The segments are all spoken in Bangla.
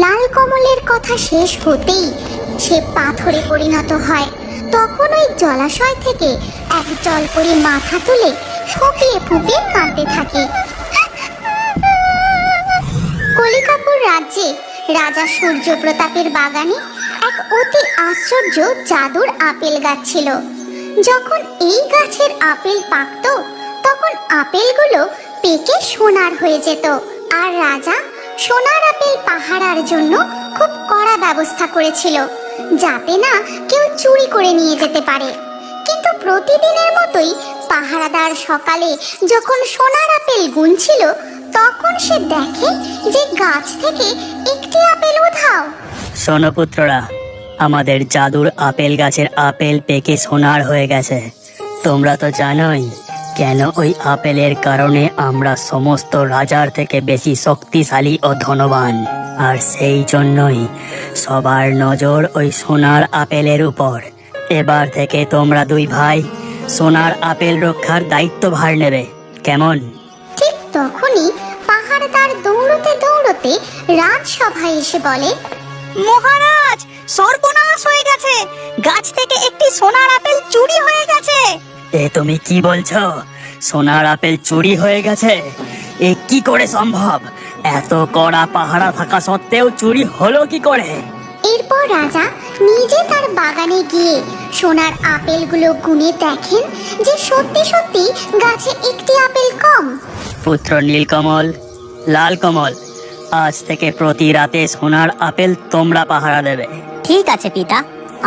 লাল কমলের কথা শেষ হতেই সে পাথরে পরিণত হয়। তখন ওই জলাশয় থেকে এক জলপরি মাথা তুলে ফুঁপিয়ে ফুঁপিয়ে কাঁদতে থাকে। কলিকাপুর রাজ্যে রাজা সূর্যপ্রতাপের বাগানে এক অতি আশ্চর্য জাদুর আপেল গাছ ছিল। যখন এই গাছের আপেল পাকতো তখন আপেলগুলো পেকে সোনার হয়ে যেত। আর রাজা সোনার আপেল পাহারার জন্য খুব কড়া ব্যবস্থা করেছিল, যাতে না কেউ চুরি করে নিয়ে যেতে পারে। কিন্তু প্রতিদিনের মতোই পাহারাদার সকালে যখন সোনার আপেল গুনছিল, তখন সে দেখে যে গাছ থেকে একটি আপেল উধাও। শোনো পুত্ররা, আমাদের জাদুর আপেল গাছের আপেল পেকে সোনার হয়ে গেছে। তোমরা তো জানোই কেন ওই আপেলের কারণে আমরা সমস্ত রাজার থেকে বেশি শক্তিশালী ও ধনবান। আর সেই জন্যই সবার নজর ওই সোনার আপেলের উপর। এবার থেকে তোমরা দুই ভাই সোনার আপেল রক্ষার দায়িত্বভার নেবে, কেমন? ঠিক তখনই পাহারাদার দৌড়তে দৌড়তে রাজসভায় এসে বলে, মহারাজ, সর্বনাশ হয়ে গেছে, গাছ থেকে একটি সোনার আপেল চুরি হয়ে গেছে। এ তুমি কি বলছো? সোনার আপেল চুরি হয়ে গেছে? এ কি করে সম্ভব? এত কড়া পাহারা থাকা সত্ত্বেও চুরি হলো কি করে? এরপর রাজা নিজে তার বাগানে গিয়ে সোনার আপেলগুলো গুনে দেখেন যে সত্যি সত্যি গাছে একটি আপেল কম। পুত্র নীলকমল, লাল কমল, আজ থেকে প্রতি রাতে সোনার আপেল তোমরা পাহারা দেবে। ঠিক আছে পিতা,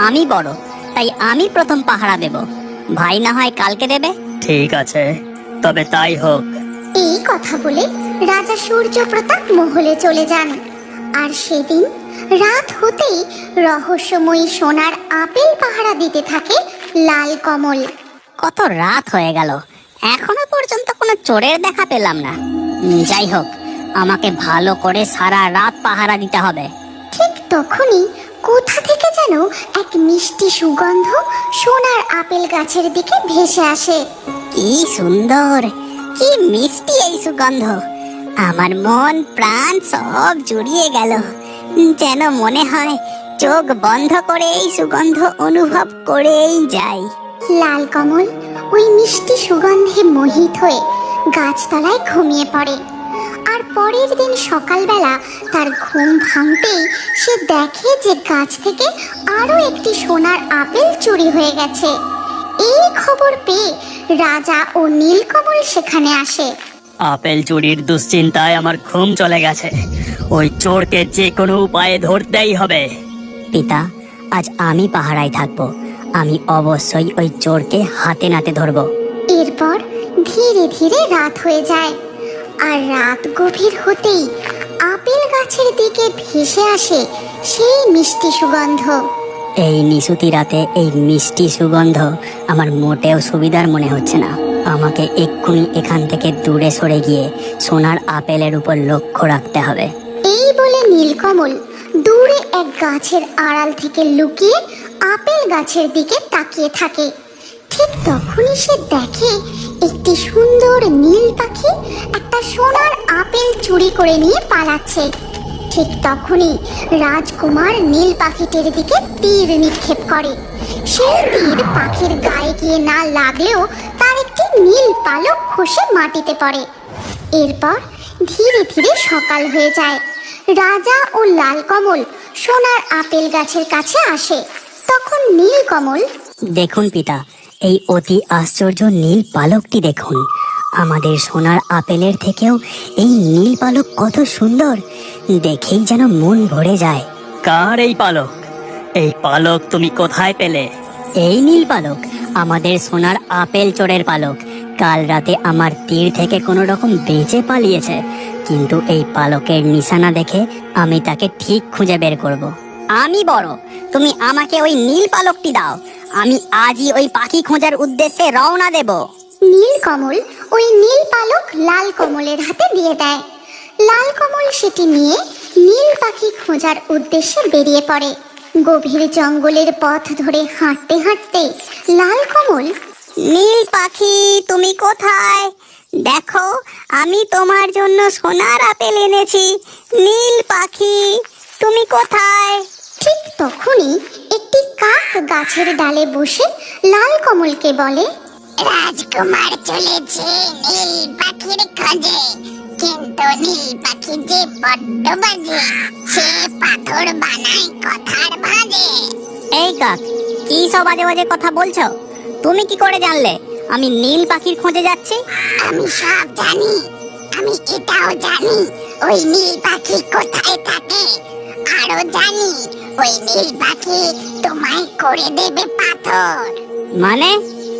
আমি বড়, তাই আমি প্রথম পাহারা দেব। ভাই না হয় কালকে দেবে। ঠিক আছে, তবে তাই হোক। এই কথা বলে রাজা সূর্যপ্রতাপ মহলে চলে যান। আর সেদিন রাত হতেই রহস্যময়ী সোনার আপেল পাহারা দিতে থাকে লাল কমল। কত রাত হয়ে গেল, এখনো পর্যন্ত কোনো চোরের দেখা পেলাম না। যাই হোক, আমাকে ভালো করে সারা রাত পাহারা দিতে হবে। ঠিক তখনই কোথা থেকে যেন এক মিষ্টি সুগন্ধ সোনার আপেল গাছের দিকে ভেসে আসে। কি সুন্দর, কি মিষ্টি এই সুগন্ধ! আমার মন প্রাণ সব জুড়িয়ে গেল। যেন মনে হয় চোখ বন্ধ করে এই সুগন্ধ অনুভব করেই যাই। লাল কমল ওই মিষ্টি সুগন্ধে মোহিত হয়ে গাছতলায় ঘুমিয়ে পড়ে। আর পরের দিন সকালবেলা তার ঘুম ভাঙতেই সে দেখে যে গাছ থেকে আরো একটি সোনার আপেল চুরি হয়ে গেছে। এই খবর পেয়ে রাজা ও নীলকমল সেখানে আসে। আপেল চুরির দুশ্চিন্তায় আমার ঘুম চলে গেছে। ওই চোরকে যে কোনো উপায়ে ধরতেই হবে। পিতা, আজ আমি পাহারায় থাকবো। আমি অবশ্যই ওই চোরকে হাতে নাতে ধরবো। এরপর ধীরে ধীরে রাত হয়ে যায়। আর রাত গভীর হতেই আপেল গাছের দিকে ভেসে আসে সেই মিষ্টি সুগন্ধ। এই নিশুতি রাতে এই মিষ্টি সুগন্ধ আমার মোটেও সুবিধার মনে হচ্ছে না। আমাকে এক্ষুনি এখান থেকে দূরে সরে গিয়ে সোনার আপেলের উপর লক্ষ্য রাখতে হবে। এই বলে নীলকমল দূরে এক গাছের আড়াল থেকে লুকিয়ে আপেল গাছের দিকে তাকিয়ে থাকে। ঠিক তখনই সে দেখে একটি সুন্দর নীল পাখি একটা সোনার আপেল চুরি করে নিয়ে পালাচ্ছে। ঠিক তখনই রাজকুমার নীল পাখিটির দিকে তীর নিক্ষেপ করে। সেই তীর পাখির গায়ে গিয়ে না লাগলেও তার একটি নীল পালক খসে মাটিতে পড়ে। এরপর ধীরে ধীরে সকাল হয়ে যায়। রাজা ও লাল কমল সোনার আপেল গাছের কাছে আসে। তখন নীল কমল, দেখুন পিতা, এই অতি আশ্চর্য নীল পালকটি দেখুন। আমাদের সোনার আপেলের থেকেও এই নীল পালক কত সুন্দর, দেখেই যেন মন ভরে যায়। কার এই পালক? এই পালক তুমি কোথায় পেলে? এই নীল পালক আমাদের সোনার আপেল চোরের পালক। কাল রাতে আমার তীর থেকে কোনো রকম বেঁচে পালিয়েছে, কিন্তু এই পালকের নিশানা দেখে আমি তাকে ঠিক খুঁজে বের করব। আমি বড়, তুমি আমাকে ওই নীল পালকটি দাও। আমি আজই ওই পাখি খোঁজার উদ্দেশ্যে রওনা দেব। নীল কমল ওই নীল পালক লাল কমলের হাতে দিয়ে দেয়। লাল কমল সেটি নিয়ে নীল পাখি খোঁজার উদ্দেশ্যে বেরিয়ে পড়ে। গভীর জঙ্গলের পথ ধরে হাঁটতে হাঁটতে লাল কমল, নীল পাখি, তুমি কোথায়? দেখো, আমি তোমার জন্য সোনার আপেল এনেছি। নীল পাখি, তুমি তুমি কোথায়? ঠিক তখনই একটি কাক গাছের ডালে বসে লাল কমলকে বলে, রাজকুমার চলেছে নীল পাখির খোঁজে, কিন্তু নীল পাখি যে বড্ড বাজে, সে পাথর বানায় কথার ভাঁজে। এই কাক, কি সব বাজে বাজে কথা বলছো? তুমি কি করে জানলে আমি নীল পাখির খোঁজে যাচ্ছি? আমি সব জানি, আমি এটাও জানি ওই নীল পাখি কোথায় থাকে, আরো জানি ওই নীল পাখি তোমায় করে দেবে পাথর। মানে